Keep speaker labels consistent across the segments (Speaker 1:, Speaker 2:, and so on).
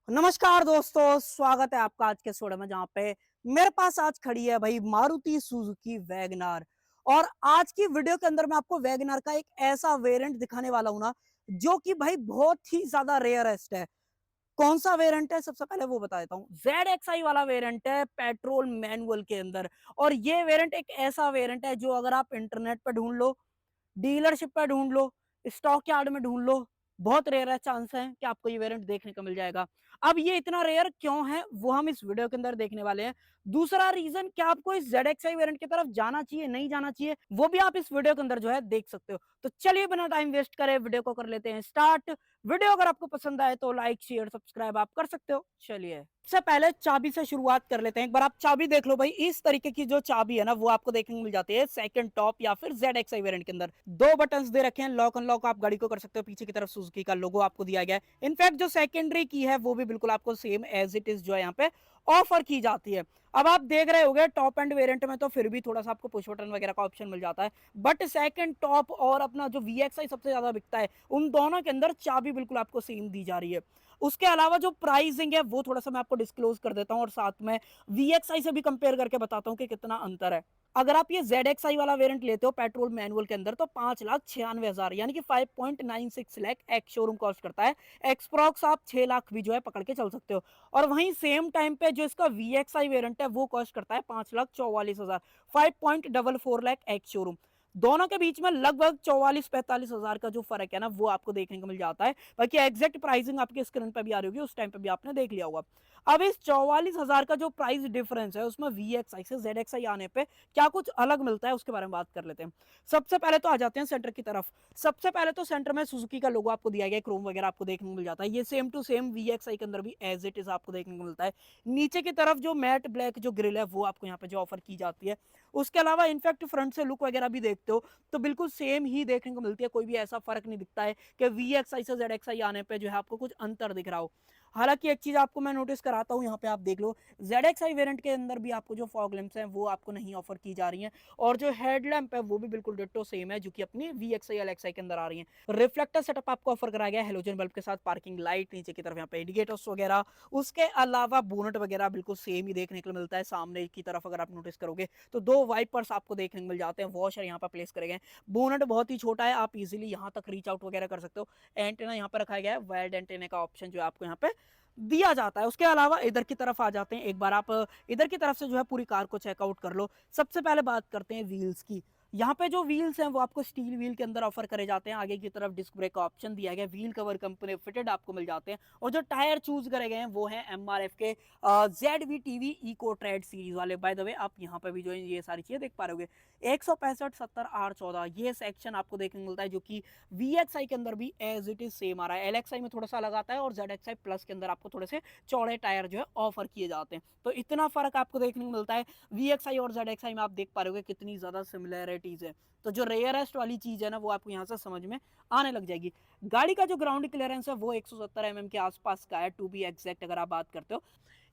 Speaker 1: नमस्कार दोस्तों, स्वागत है आपका आज के शो में जहां पे मेरे पास आज खड़ी है भाई मारुति सुजुकी वैगनार। और आज की वीडियो के अंदर मैं आपको वैगनार का एक ऐसा वेरिएंट दिखाने वाला हूं ना, जो कि भाई बहुत ही ज्यादा रेयरेस्ट है। कौन सा वेरिएंट है सबसे पहले वो बता देता हूँ। ZXi वाला वेरिएंट है पेट्रोल मैनुअल के अंदर। और ये वेरिएंट एक ऐसा वेरिएंट है जो अगर आप इंटरनेट पर ढूंढ लो, डीलरशिप पे ढूंढ लो, स्टॉक यार्ड में ढूंढ लो, बहुत रेयर है, चांस है कि आपको ये वेरिएंट देखने को मिल जाएगा। अब ये इतना रेयर क्यों है वो हम इस वीडियो के अंदर देखने वाले हैं। दूसरा रीजन क्या आपको इस ZXi वेरिएंट की तरफ जाना चाहिए नहीं जाना चाहिए वो भी आप इस वीडियो के अंदर जो है देख सकते हो। तो चलिए बिना टाइम वेस्ट करे वीडियो को कर लेते हैं स्टार्ट। वीडियो अगर आपको पसंद आए तो लाइक शेयर सब्सक्राइब आप कर सकते हो। चलिए सबसे पहले चाबी से शुरुआत कर लेते हैं। एक बार आप चाबी देख लो भाई, इस तरीके की जो चाबी है ना वो आपको देखने को मिल जाती है सेकंड टॉप या फिर ZXi वेरिएंट के अंदर। दो बटन्स दे रखे हैं, लॉक अनलॉक आप गाड़ी को कर सकते हो। पीछे की तरफ सुजुकी का लोगो आपको दिया गया है। इनफैक्ट जो सेकेंडरी की है वो भी बिल्कुल आपको सेम एज इट इज जो है यहाँ पे ऑफर की जाती है। अब आप देख रहे होंगे टॉप एंड वेरिएंट में तो फिर भी थोड़ा सा आपको पुश बटन वगैरह का ऑप्शन मिल जाता है, बट सेकंड टॉप और अपना जो VXi सबसे ज्यादा बिकता है उन दोनों के अंदर चाबी बिल्कुल आपको सेम दी जा रही है। उसके अलावा जो प्राइसिंग है वो थोड़ा सा मैं आपको डिस्क्लोज कर देता हूं और साथ में VXi से भी कंपेयर करके बताता हूं कि कितना अंतर है। अगर आप ये ZXi वाला वेरिएंट लेते हो पेट्रोल मैनुअल के अंदर तो 5,96,000 यानी कि 5.96 लाख एक्स शोरूम कॉस्ट करता है। एक्सप्रॉक्स आप 6 लाख भी जो है पकड़ के चल सकते हो। और वहीं सेम टाइम पे जो इसका VXi वेरिएंट है वो कॉस्ट करता है 5,44,000, 5.44 लाख एक्स शोरूम। दोनों के बीच में लगभग 44-45 हजार का जो फर्क है ना वो आपको देखने को मिल जाता है। बाकी एग्जैक्ट प्राइसिंग आपके स्क्रीन पे भी आ रही होगी, उस टाइम पे भी आपने देख लिया होगा। अब इस 44 हजार का जो प्राइस डिफरेंस है उसमें VXi से ZXi आने पे क्या कुछ अलग मिलता है उसके बारे में बात कर लेते हैं। सबसे पहले तो आ जाते हैं सेंटर की तरफ। सबसे पहले तो सेंटर में सुजुकी का लोगो आपको दिया गया है, क्रोम वगैरह आपको देखने को मिल जाता है। ये सेम टू सेम VXi के अंदर भी एज इट इज आपको देखने को मिलता है। नीचे की तरफ जो मैट ब्लैक जो ग्रिल है वो आपको यहाँ पे जो ऑफर की जाती है। उसके अलावा इनफैक्ट फ्रंट से लुक वगैरह भी देखते हो तो बिल्कुल सेम ही देखने को मिलती है, कोई भी ऐसा फर्क नहीं दिखता है कि VXi से ZXi आने पे जो है आपको कुछ अंतर दिख रहा हो। हालांकि एक चीज आपको मैं नोटिस कराता हूं, यहाँ पे आप देख लो ZXi वेरिएंट के अंदर भी आपको जो फॉग लैंप्स हैं वो आपको नहीं ऑफर की जा रही हैं। और जो हेडलैम्प है वो भी बिल्कुल डिट्टो सेम है जो कि अपनी VXi LXi के अंदर आ रही है। रिफ्लेक्टर सेटअप आपको ऑफर कराया गया है हेलोजन बल्ब के साथ, पार्किंग लाइट नीचे की तरफ यहाँ पे इंडिकेटर्स वगैरह। उसके अलावा बोनट वगैरह बिल्कुल सेम ही देखने को मिलता है। सामने की तरफ अगर आप नोटिस करोगे तो दो वाइपर्स आपको देखने को मिल जाते हैं, वॉशर यहाँ पर प्लेस करे गए। बोनट बहुत ही छोटा है, आप इजीली यहाँ तक रीच आउट वगैरह कर सकते हो। एंटेना यहाँ पर रखा गया है, वायर्ड एंटेना का ऑप्शन जो है आपको यहाँ पे दिया जाता है। उसके अलावा इधर की तरफ आ जाते हैं, एक बार आप इधर की तरफ से जो है पूरी कार को चेकआउट कर लो। सबसे पहले बात करते हैं व्हील्स की। यहाँ पे जो व्हील्स हैं वो आपको स्टील व्हील के अंदर ऑफर करे जाते हैं। आगे की तरफ डिस्क ब्रेक का ऑप्शन दिया गया, व्हील कवर कंपनी फिटेड आपको मिल जाते हैं। और जो टायर चूज करे गए हैं वो है MRF के ZVTV इको ट्रेड सीरीज वाले। बाय द वे आप यहाँ पे भी जो ये सारी चीजें देख पा रहे होगे। 165-70R14 ये सेक्शन आपको देखने को मिलता है जो कि VXi के अंदर भी एज इट इज सेम आ रहा है। LXi में थोड़ा सा अलग आता है और ZXi प्लस के अंदर आपको थोड़े से चौड़े टायर जो है ऑफर किए जाते हैं। तो इतना फर्क आपको देखने को मिलता है। VXi और ZXi में आप देख पा रहे होगे कितनी ज्यादा सिमिलैरिटीज है। तो जो रेयरेस्ट वाली चीज है ना वो आपको यहाँ से समझ में आने लग जाएगी। गाड़ी का जो ग्राउंड क्लियरेंस है वो 170 mm के आसपास का है, टू बी एग्जैक्ट अगर आप बात करते हो।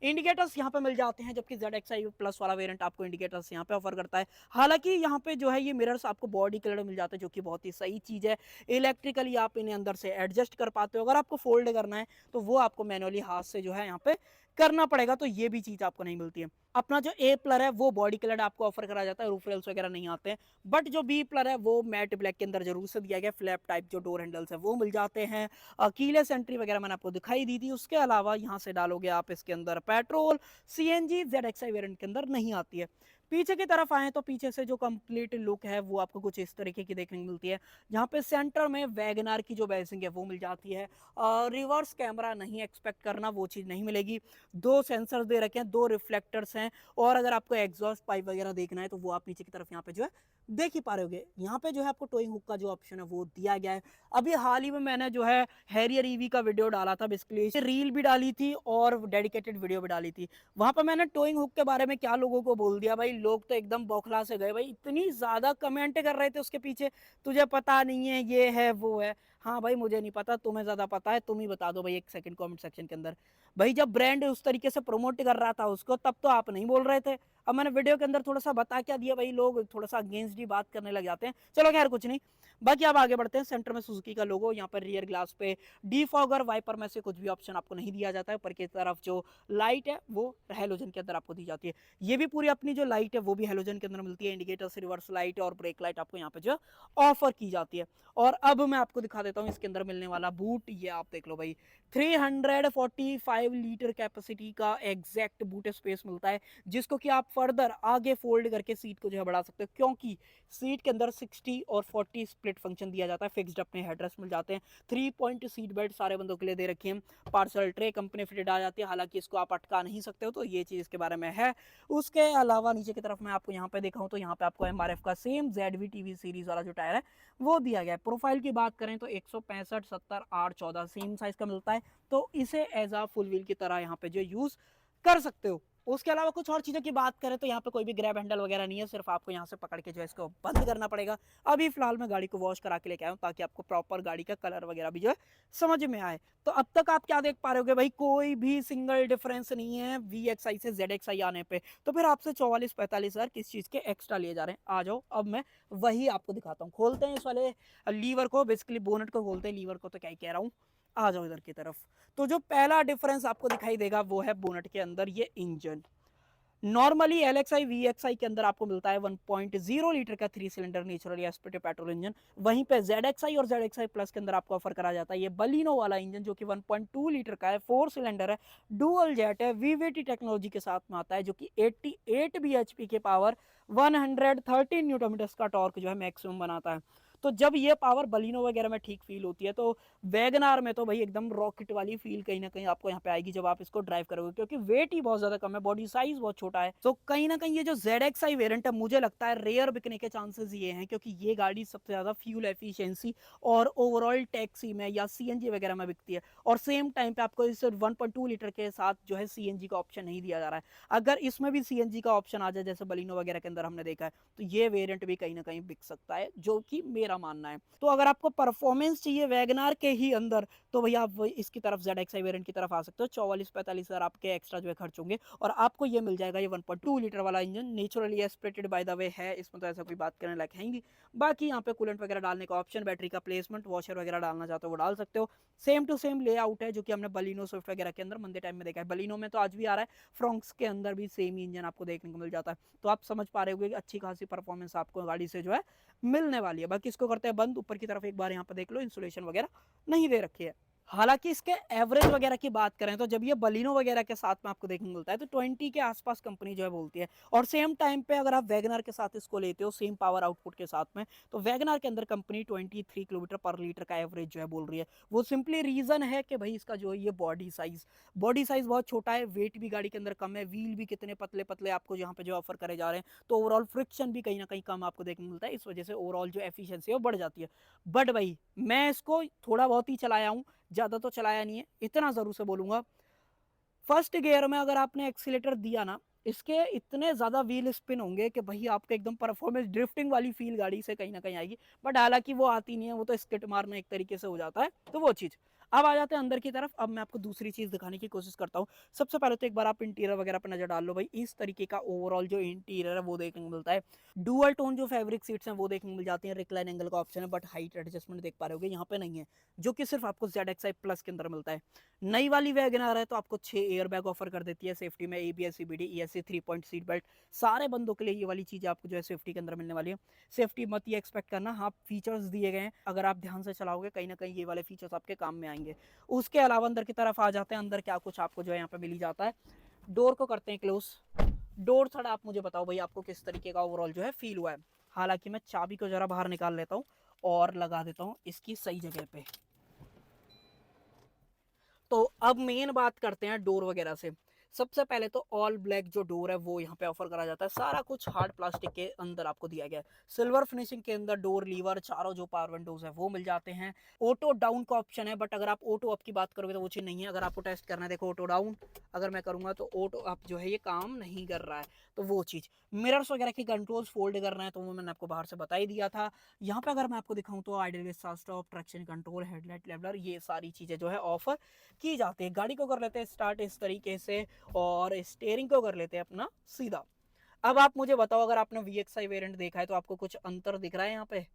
Speaker 1: इंडिकेटर्स यहाँ पे मिल जाते हैं, जबकि ZXi प्लस वाला वेरिएंट आपको इंडिकेटर्स यहाँ पे ऑफर करता है। हालांकि यहाँ पे जो है ये मिरर्स आपको बॉडी कलर मिल जाते हैं जो कि बहुत ही सही चीज है। इलेक्ट्रिकली आप इन्हें अंदर से एडजस्ट कर पाते हो, अगर आपको फोल्ड करना है तो वो आपको मैनुअली हाथ से जो है यहाँ पे करना पड़ेगा, तो ये भी चीज आपको नहीं मिलती है। अपना जो A प्लर है वो बॉडी कलर आपको ऑफर करा जाता है, रूफ रेल्स वगैरह नहीं आते हैं। बट जो B प्लर है वो मैट ब्लैक के अंदर जरूर से दिया गया। फ्लैप टाइप जो डोर हैंडल्स है वो मिल जाते हैं। कीलेस एंट्री वगैरह मैंने आपको दिखाई दी थी। उसके अलावा यहाँ से डालोगे आप इसके अंदर पेट्रोल, CNG ZXi वेरिएंट के अंदर नहीं आती है। पीछे की तरफ आए तो पीछे से जो कंप्लीट लुक है वो आपको कुछ इस तरीके की देखने को मिलती है, जहाँ पे सेंटर में वैगनार की जो बैसिंग है वो मिल जाती है। रिवर्स कैमरा नहीं एक्सपेक्ट करना, वो चीज़ नहीं मिलेगी। दो सेंसर दे रखे हैं, दो रिफ्लेक्टर्स हैं। और अगर आपको एग्जॉस्ट पाइप वगैरह देखना है तो वो आप नीचे की तरफ यहाँ पे जो है देख ही पा रहे होगे। यहाँ पे जो है आपको टोइंग हुक का जो ऑप्शन है वो दिया गया है। अभी हाल ही में मैंने जो है हैरियर ईवी का वीडियो डाला था, बेसिकली रील भी डाली थी और डेडिकेटेड वीडियो भी डाली थी। वहां पर मैंने टोइंग हुक के बारे में क्या लोगों को बोल दिया भाई, लोग तो एकदम बौखला से गए भाई, इतनी ज्यादा कमेंट कर रहे थे उसके पीछे, तुझे पता नहीं है ये है वो है। हाँ भाई मुझे नहीं पता, तुम्हें ज्यादा पता है, तुम ही बता दो भाई एक सेकंड कमेंट सेक्शन के अंदर। भाई जब ब्रांड उस तरीके से प्रमोट कर रहा था उसको, तब तो आप नहीं बोल रहे थे। अब मैंने वीडियो के अंदर थोड़ा सा बता क्या दिया भाई, लोग थोड़ा सा अगेंस्ट ही बात करने लग जाते हैं। चलो खैर कुछ नहीं, बाकी आप आगे बढ़ते हैं। सेंटर में सुजुकी का लोगो, यहाँ पर रियर ग्लास पे डिफॉगर, वाइपर में से कुछ भी ऑप्शन आपको नहीं दिया जाता है। ऊपर की तरफ जो लाइट है वो हेलोजन के अंदर आपको दी जाती है। ये भी पूरी अपनी जो लाइट है वो भी हेलोजन के अंदर मिलती है। इंडिकेटर्स, रिवर्स लाइट और ब्रेक लाइट आपको यहाँ पे जो ऑफर की जाती है। और अब मैं आपको दिखा देता हूँ इसके अंदर मिलने वाला बूट। ये आप देख लो भाई, 345 लीटर कैपेसिटी का एग्जैक्ट बूट स्पेस मिलता है, जिसको कि आप फर्दर आगे फोल्ड करके सीट को जो है बढ़ा सकते हो, क्योंकि सीट के अंदर 60 और 40 स्प्लिट फंक्शन दिया जाता है। फिक्स्ड अपने हेडरेस्ट मिल जाते हैं। 3 पॉइंट सीट बेल्ट सारे बंदों के लिए दे रखी है। पार्सल ट्रे कंपनी फिटेड आ जाती है, हालांकि इसको आप अटका नहीं सकते हो, तो ये चीज इसके बारे में है। उसके अलावा नीचे की तरफ मैं आपको यहाँ पे दिखाऊं तो यहाँ पे आपको एमआरएफ का सेम ZV TV सीरीज वाला जो टायर है वो दिया गया है। प्रोफाइल की बात करें तो 165, 70, 8, 14 सेम साइज का मिलता है, तो इसे एज अ फुल व्हील की तरह यहाँ पे जो यूज कर सकते हो। उसके अलावा कुछ और चीज़ों की बात करें तो यहाँ पे कोई भी ग्रैब हैंडल वगैरह नहीं है, सिर्फ आपको यहाँ से पकड़ के जो है इसको बंद करना पड़ेगा। अभी फिलहाल मैं गाड़ी को वॉश करा के लेके आया हूँ, ताकि आपको प्रॉपर गाड़ी का कलर वगैरह भी जो है समझ में आए। तो अब तक आप क्या देख पा रहे होगे भाई, कोई भी सिंगल डिफरेंस नहीं है VXI से ZXI आने पे। तो फिर आपसे 44-45 हज़ार किस चीज़ के एक्स्ट्रा लिए जा रहे हैं। आ जाओ अब मैं वही आपको दिखाता हूँ। खोलते हैं इस वाले लीवर को, बेसिकली बोनट को खोलते हैं, लीवर को तो क्या ही कह रहा हूँ। आ जाओ इधर की तरफ। तो जो पहला डिफरेंस आपको दिखाई देगा वो है बोनट के अंदर ये इंजन। नॉर्मली LXI VXI के अंदर आपको मिलता है 1.0 लीटर का 3 cylinder naturally aspirated petrol engine. वहीं पे ZXI और ZXI प्लस के अंदर आपको ऑफर करा जाता है ये बलिनो वाला इंजन, जो कि 1.2 लीटर का है, 4 सिलेंडर है, डुअल जेट है, VVT टेक्नोलॉजी के साथ में आता है, जो कि 88 bhp के पावर, 113 न्यूटन मीटर्स का टॉर्क जो है मैक्सिमम बनाता है। तो जब ये पावर बलिनो वगैरह में ठीक फील होती है, तो वैगनार में तो भाई एकदम रॉकेट वाली फील कहीं ना कहीं आपको यहाँ पे आएगी जब आप इसको ड्राइव करोगे, क्योंकि वेट ही बहुत ज्यादा कम है, बॉडी साइज बहुत छोटा है। तो कहीं ना कहीं ये जो ZXI वेरिएंट है, मुझे लगता है रेयर बिकने के चांसेस ये हैं, क्योंकि ये गाड़ी सबसे ज्यादा फ्यूल एफिशिएंसी और ओवरऑल टैक्सी में या CNG वगैरह में बिकती है। और सेम टाइम पे आपको इस 1.2 लीटर के साथ जो है CNG का ऑप्शन नहीं दिया जा रहा है। अगर इसमें भी CNG का ऑप्शन आ जाए, जैसे बलिनो वगैरह के अंदर हमने देखा है, तो ये वेरिएंट भी कहीं ना कहीं बिक सकता है, जो कि मेरा मानना है। तो अगर आपको परफॉर्मेंस चाहिए वैगनार के ही अंदर, तो भैया आप इसकी तरफ ZXI वेरिएंट की तरफ आ सकते हो। 44-45 हज़ार आपके एक्स्ट्रा जो है खर्च होंगे, और आपको ये मिल जाएगा ये 1.2 लीटर वाला engine, naturally aspirated by the way है, इसमें तो ऐसा कोई बात करने लायक है ही नहीं। बाकी यहाँ पे कूलेंट वगैरह डालने का ऑप्शन, बैटरी का प्लेसमेंट, वॉशर वगैरह डालना चाहते हो वो डाल सकते हो। सेम टू सेम लेआउट है जो कि हमने बलिनो स्विफ्ट वगैरह के अंदर मंदे टाइम में देखा है। बलिनो में तो आज भी आ रहा है, फ्रोंक्स के अंदर भी सेम इंजन आपको देखने को मिल जाता है। तो आप समझ पा रहे होगे कि अच्छी खासी परफॉर्मेंस आपको गाड़ी से जो है मिलने वाली है। बाकी इसको करते हैं बंद। ऊपर की तरफ एक बार यहाँ पे देख लो, इंसुलेशन वगैरह नहीं दे रखी है। हालांकि इसके एवरेज वगैरह की बात करें तो जब ये बलिनो वगैरह के साथ में आपको देखने को मिलता है तो 20 के आसपास कंपनी जो है बोलती है। और सेम टाइम पे अगर आप वैगनर के साथ इसको लेते हो सेम पावर आउटपुट के साथ में, तो वैगनर के अंदर कंपनी 23 किलोमीटर पर लीटर का एवरेज जो है बोल रही है। वो सिंपली रीजन है कि भाई इसका जो है ये बॉडी साइज बहुत छोटा है, वेट भी गाड़ी के अंदर कम है, व्हील भी कितने पतले पतले आपको यहाँ पे जो ऑफर करे जा रहे हैं, तो ओवरऑल फ्रिक्शन भी कहीं ना कहीं कम आपको देखने को मिलता है। इस वजह से ओवरऑल जो एफिशिएंसी है वो बढ़ जाती है। बट भाई मैं इसको थोड़ा बहुत ही चलाया हूँ, ज्यादा तो चलाया नहीं है, इतना जरूर से बोलूंगा। फर्स्ट गियर में अगर आपने एक्सीलेटर दिया ना, इसके इतने ज्यादा व्हील स्पिन होंगे कि भाई आपको एकदम परफॉर्मेंस ड्रिफ्टिंग वाली फील गाड़ी से कहीं ना कहीं आएगी। बट हालांकि वो आती नहीं है, वो तो स्किट मारना एक तरीके से हो जाता है, तो वो चीज। अब आ जाते हैं अंदर की तरफ। अब मैं आपको दूसरी चीज दिखाने की कोशिश करता हूँ। सबसे पहले तो एक बार आप इंटीरियर वगैरह पर नजर डाल लो भाई, इस तरीके का ओवरऑल जो इंटीरियर है वो देखने को मिलता है। डुअल टोन जो फैब्रिक सीट्स हैं वो देखने को मिल जाती हैं, रिक्लाइन एंगल का ऑप्शन है, बट हाइट एडजस्टमेंट देख पा रहे होगे यहाँ पे नहीं है, जो कि सिर्फ आपको ZXI प्लस के अंदर मिलता है। नई वाली वैगनर है तो आपको 6 एयर बैग ऑफर कर देती है सेफ्टी में, ABS CBD ESC 3 point seat belt, सारे बंदों के लिए ये वाली चीज़ आपको जो है सेफ्टी के अंदर मिलने वाली है। सेफ्टी मत ये एक्सपेक्ट करना, हाँ फीचर्स दिए गए हैं, अगर आप ध्यान से चलाओगे कहीं ना कहीं ये वाले फीचर्स आपके काम में आएंगे। उसके अलावा अंदर की तरफ आ जाते हैं। अंदर क्या कुछ आपको जो है यहाँ पे मिल ही जाता है। डोर को करते हैं क्लोज। डोर थोड़ा आप मुझे बताओ भाई आपको किस तरीके का ओवरऑल जो है फील हुआ है। हालांकि मैं चाबी को जरा बाहर निकाल लेता हूँ और लगा देता हूँ इसकी सही जगह पे। तो अब मेन बात करते हैं डोर वगैरह से। सबसे पहले तो ऑल ब्लैक जो डोर है वो यहाँ पे ऑफर करा जाता है, सारा कुछ हार्ड प्लास्टिक के अंदर आपको दिया गया है। सिल्वर फिनिशिंग के अंदर डोर लीवर चारों जो पावर विंडोज है वो मिल जाते हैं। ऑटो डाउन का ऑप्शन है, बट अगर आप ऑटो अप की बात करोगे तो वो चीज़ नहीं है। अगर आपको टेस्ट करना है, देखो ऑटो डाउन अगर मैं करूंगा तो ऑटो अप जो है ये काम नहीं कर रहा है, तो वो चीज़। मिरर्स वगैरह के कंट्रोल्स फोल्ड करना है तो वो मैंने आपको बाहर से बता ही दिया था। यहाँ पे अगर मैं आपको दिखाऊं तो idol start stop, traction control, headlight leveller, ये सारी चीज़ें जो है ऑफर की जाती है। गाड़ी को कर लेते हैं स्टार्ट इस तरीके से, और स्टेयरिंग को कर लेते हैं अपना सीधा। अब आप मुझे बताओ, अगर आपने VXI वेरिएंट देखा है तो आपको कुछ अंतर दिख रहा है यहाँ पे?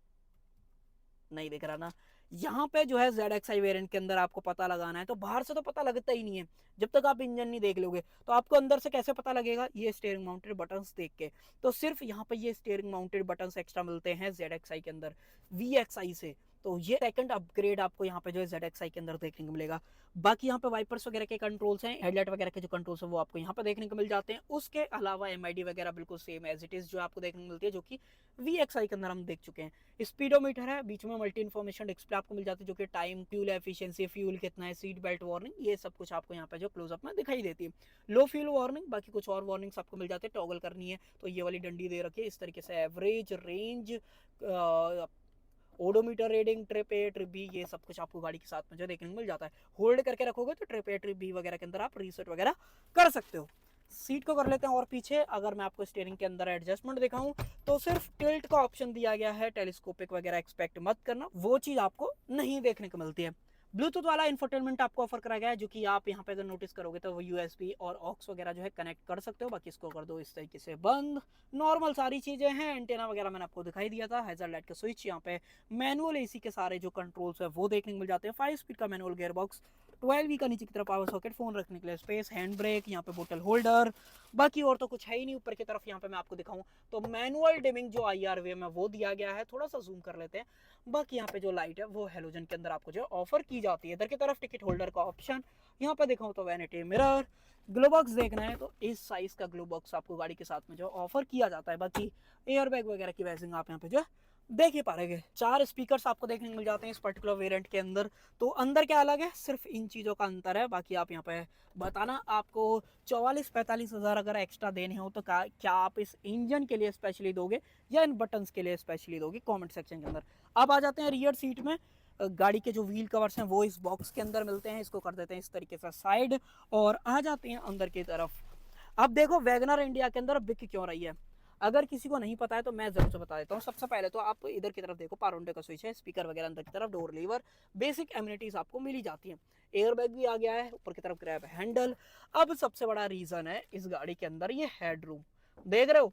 Speaker 1: नहीं दिख रहा ना। यहाँ पे जो है ZXI वेरिएंट के अंदर आपको पता लगाना है, तो बाहर से तो पता लगता ही नहीं है जब तक आप इंजन नहीं देख लोगे। तो आपको अंदर से कैसे पता लगेगा? ये स्टीयरिंग माउंटेड बटन्स देख के। तो सिर्फ यहाँ पे ये स्टीयरिंग माउंटेड बटन्स एक्स्ट्रा मिलते हैं ZXI के अंदर VXI से। तो ये सेकंड अपग्रेड आपको यहाँ पे जो है ZXI के अंदर देखने को मिलेगा। बाकी यहाँ पे वाइपर्स वगैरह के कंट्रोल्स हैं, हेडलाइट वगैरह के जो कंट्रोल्स हैं वो आपको यहाँ पे देखने को मिल जाते हैं। उसके अलावा MID वगैरह बिल्कुल सेम एज इट इज जो आपको देखने को मिलती है, जो कि VXI के अंदर हम देख चुके हैं। स्पीडोमीटर है, बीच में मल्टी इन्फॉर्मेशन डिस्प्ले आपको मिल जाती है, जो कि टाइम, फ्यूल एफिशिएंसी, फ्यूल कितना है, सीट बेल्ट वार्निंग, ये सब कुछ आपको यहाँ पे जो क्लोजअप में दिखाई देती है। लो फ्यूल वार्निंग, बाकी कुछ और वार्निंग्स आपको मिल जाते हैं। टॉगल करनी है तो ये वाली डंडी दे रखी है इस तरीके से। Average, range, odometer reading, trip A, trip B, ये सब कुछ आपको गाड़ी के साथ में जो देखने को मिल जाता है। होल्ड करके रखोगे तो ट्रिप ए, ट्रिप बी वगैरह के अंदर आप रीसेट वगैरह कर सकते हो। सीट को कर लेते हैं और पीछे अगर मैं आपको स्टीयरिंग के अंदर एडजस्टमेंट दिखाऊं तो सिर्फ टिल्ट का ऑप्शन दिया गया है। टेलीस्कोपिक वगैरह एक्सपेक्ट मत करना, वो चीज़ आपको नहीं देखने को मिलती है। ब्लूटूथ वाला इंफोटेनमेंट आपको ऑफर करा गया है, जो कि आप यहाँ पे अगर नोटिस करोगे तो वो USB और ऑक्स वगैरह जो है कनेक्ट कर सकते हो। बाकी इसको कर दो इस तरीके से बंद। नॉर्मल सारी चीज़ें हैं। एंटेना वगैरह मैंने आपको दिखाई दिया था। हैजर्ड लाइट का स्विच, यहाँ पे मैनुअल AC के सारे जो कंट्रोल्स है वो देखने को मिल जाते हैं। 5 स्पीड का मैनुअल गियर बॉक्स, 12V का नीचे की तरफ पावर सॉकेट, फोन रखने के लिए स्पेस, हैंड ब्रेक, यहाँ पे बोतल होल्डर, बाकी और तो कुछ है ही नहीं। ऊपर की तरफ यहाँ पे मैं आपको दिखाऊं तो मैनुअल डिमिंग जो IR वे में वो दिया गया है, थोड़ा सा जूम कर लेते हैं। बाकी यहाँ पे जो लाइट है वो हेलोजन के अंदर आपको जो ऑफर की जाती है। इधर की तरफ टिकट होल्डर का ऑप्शन, यहाँ पे दिखाऊं तो वैनिटी मिरर। ग्लो बॉक्स देखना है तो इस साइज का ग्लो बॉक्स आपको गाड़ी के साथ में जो ऑफर किया जाता है। बाकी एयर बैग वगैरह की वैसिंग आप यहाँ पे जो देख ही पा रहे। 4 स्पीकर्स आपको देखने को मिल जाते हैं इस पर्टिकुलर वेरिएंट के अंदर। तो अंदर क्या अलग है, सिर्फ इन चीज़ों का अंतर है। बाकी आप यहाँ पे बताना, आपको 44-45 हज़ार अगर एक्स्ट्रा देने हो तो क्या आप इस इंजन के लिए स्पेशली दोगे या इन बटन्स के लिए स्पेशली दोगे, कमेंट सेक्शन के अंदर। अब आ जाते हैं रियर सीट में। गाड़ी के जो व्हील कवर्स हैं वो इस बॉक्स के अंदर मिलते हैं। इसको कर देते हैं इस तरीके से साइड, और आ जाते हैं अंदर की तरफ। अब देखो वैगनर इंडिया के अंदर बिक क्यों रही है, अगर किसी को नहीं पता है तो मैं जरूर से बता देता हूँ। सबसे पहले तो आप इधर की तरफ देखो, पारोंडे का स्विच है, स्पीकर वगैरह अंदर की तरफ, डोर लीवर, बेसिक एम्यूनिटीज आपको मिली जाती हैं। एयर बैग भी आ गया है, ऊपर की तरफ ग्रैब हैंडल। अब सबसे बड़ा रीजन है इस गाड़ी के अंदर ये हेडरूम, देख रहे हो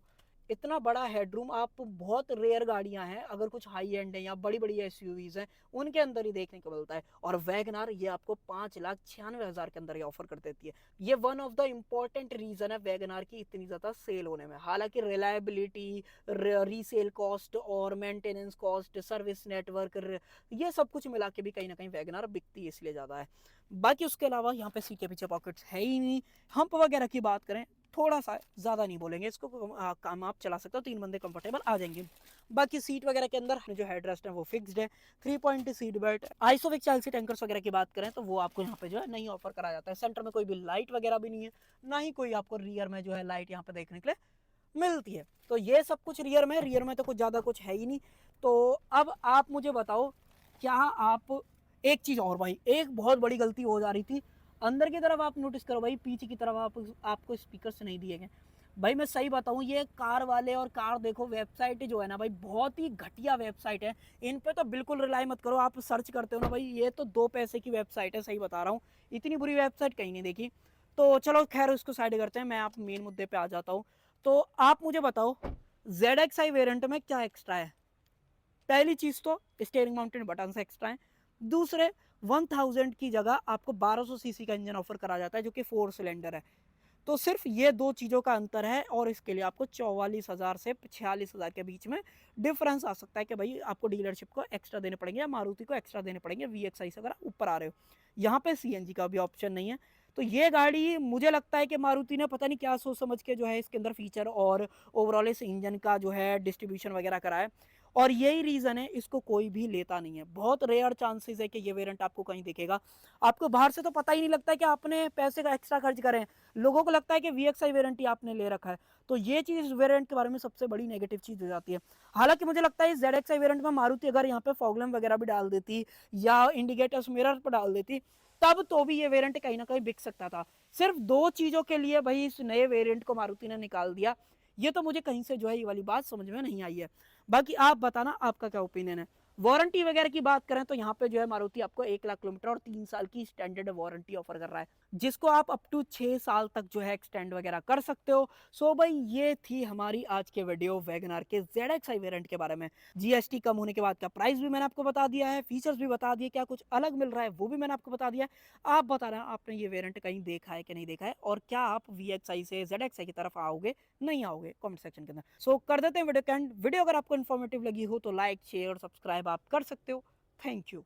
Speaker 1: इतना बड़ा हेडरूम। आप बहुत रेयर गाड़ियां हैं, अगर कुछ हाई एंड है या बड़ी बड़ी SUVs हैं उनके अंदर ही देखने को मिलता है। और वैगनार ये आपको 5,96,000 के अंदर ही ऑफर कर देती है। ये one of the important reason है वैगनार की इतनी ज्यादा सेल होने में। हालांकि रिलायबिलिटी, रीसेल कॉस्ट और मेंटेनेंस कॉस्ट, सर्विस नेटवर्क, ये सब कुछ मिला के भी कहीं ना कहीं वैगनार बिकती इसलिए ज्यादा है। बाकी उसके अलावा यहाँ पे सीट के पीछे पॉकेट्स है ही नहीं। हम्प वगैरह की बात करें, थोड़ा सा ज़्यादा नहीं बोलेंगे इसको, काम आप चला सकते हो, 3 बंदे कंफर्टेबल आ जाएंगे। बाकी सीट वगैरह के अंदर जो हेडरेस्ट है वो फिक्स्ड है। 3 पॉइंट सीट बेल्ट। आइसोविक चैल्सी टैंकर्स वगैरह की बात करें तो वो आपको यहाँ पे जो है नहीं ऑफर करा जाता है। सेंटर में कोई भी लाइट वगैरह भी नहीं है, ना ही कोई आपको रियर में जो है लाइट यहाँ पे देखने के लिए मिलती है। तो ये सब कुछ रियर में तो कुछ ज़्यादा कुछ है ही नहीं। तो अब आप मुझे बताओ, क्या आप, एक चीज़ और भाई, एक बहुत बड़ी गलती हो जा रही थी। अंदर की तरफ आप नोटिस करो भाई, पीछे की तरफ आपको स्पीकर से नहीं दिए गए। भाई मैं सही बताऊं, ये कार वाले और कार देखो वेबसाइट जो है ना भाई, बहुत ही घटिया वेबसाइट है। इन पे तो बिल्कुल रिलाई मत करो। आप सर्च करते हो ना भाई, ये तो 2 पैसे की वेबसाइट है, सही बता रहा हूँ। इतनी बुरी वेबसाइट कहीं नहीं देखी। तो चलो खैर उसको साइड करते हैं, मैं आप मेन मुद्दे पे आ जाता हूँ। तो आप मुझे बताओ ZXI वेरिएंट में क्या एक्स्ट्रा है। पहली चीज तो स्टीयरिंग माउंटेड बटन से एक्स्ट्रा है। दूसरे 1000 की जगह आपको 1200 सीसी का इंजन ऑफर करा जाता है, जो कि 4 सिलेंडर है। तो सिर्फ ये 2 चीज़ों का अंतर है, और इसके लिए आपको 44,000 से 46,000 के बीच में डिफरेंस आ सकता है कि भाई आपको डीलरशिप को एक्स्ट्रा देने पड़ेंगे या मारुति को एक्स्ट्रा देने पड़ेंगे VXI से अगर ऊपर आ रहे हो। यहाँ पे CNG का भी ऑप्शन नहीं है। तो ये गाड़ी मुझे लगता है कि मारुति ने पता नहीं क्या सोच समझ के जो है इसके अंदर फीचर और ओवरऑल इस इंजन का जो है डिस्ट्रीब्यूशन वगैरह करा है। और यही रीज़न है इसको कोई भी लेता नहीं है। बहुत रेयर चांसेस है कि ये वेरिएंट आपको कहीं दिखेगा। आपको बाहर से तो पता ही नहीं लगता है कि आपने पैसे का एक्स्ट्रा खर्च करे हैं। लोगों को लगता है कि वीएक्सआई वेरिएंट ही आपने ले रखा है। तो ये चीज़ वेरिएंट के बारे में सबसे बड़ी नेगेटिव चीज़ हो जाती है। हालाँकि मुझे लगता है इस ज़ेडएक्सआई वेरिएंट में मारुति अगर यहाँ पे फॉग लैंप वगैरह भी डाल देती या इंडिकेटर्स मिरर पर डाल देती, तब तो भी ये वेरिएंट कहीं ना कहीं बिक सकता था। सिर्फ 2 चीज़ों के लिए भाई इस नए वेरिएंट को मारुति ने निकाल दिया। ये तो मुझे कहीं से जो है ये वाली बात समझ में नहीं आई है। बाकी आप बताना आपका क्या ओपिनियन है। वारंटी वगैरह की बात करें तो यहाँ पे जो है मारुति आपको 1 लाख किलोमीटर और 3 साल की स्टैंडर्ड वारंटी ऑफर कर रहा है, जिसको आप अप टू 6 साल तक जो है एक्सटेंड वगैरह कर सकते हो। सो भाई ये थी हमारी आज के वीडियो वैगनार के ZXi वेरिएंट के बारे में। जीएसटी कम होने के बाद का प्राइस भी मैंने आपको बता दिया है, फीचर्स भी बता दिए, क्या कुछ अलग मिल रहा है वो भी मैंने आपको बता दिया है। आप बताना आपने ये वेरिएंट कहीं देखा है कि नहीं देखा है, और क्या आप VXi से ZXi की तरफ आओगे नहीं आओगे, कमेंट सेक्शन के अंदर। सो कर देते हैं वीडियो के एंड। वीडियो अगर आपको इन्फॉर्मेटिव लगी हो तो लाइक शेयर सब्सक्राइब आप कर सकते हो। Thank you.